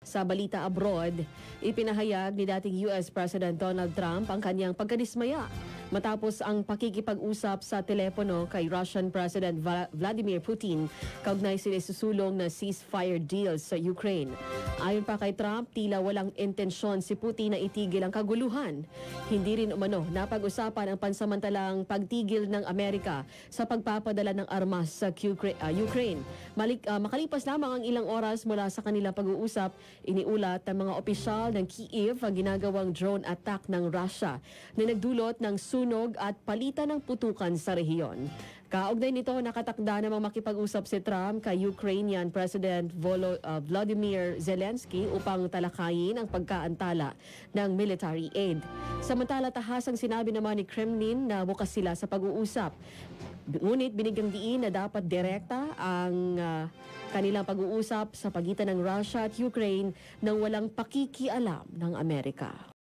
Sa balita abroad, ipinahayag ni dating US President Donald Trump ang kanyang pagkadismaya matapos ang pakikipag-usap sa telepono kay Russian President Vladimir Putin kaugnay sila susulong na ceasefire deals sa Ukraine. Ayon pa kay Trump, tila walang intensyon si Putin na itigil ang kaguluhan. Hindi rin umano napag-usapan ang pansamantalang pagtigil ng Amerika sa pagpapadala ng armas sa Ukraine. Makalipas lamang ang ilang oras mula sa kanilang pag-uusap, iniulat ng mga opisyal ng Kyiv ang ginagawang drone attack ng Russia na nagdulot ng sunog at palitan ng putukan sa rehiyon. Kaugnay nito, nakatakda namang makipag-usap si Trump kay Ukrainian President Volodymyr Zelensky upang talakayin ang pagkaantala ng military aid. Samantala, tahasang sinabi naman ni Kremlin na bukas sila sa pag-uusap. Ngunit binigyang diin na dapat direkta ang kanilang pag-uusap sa pagitan ng Russia at Ukraine nang walang pakikialam ng Amerika.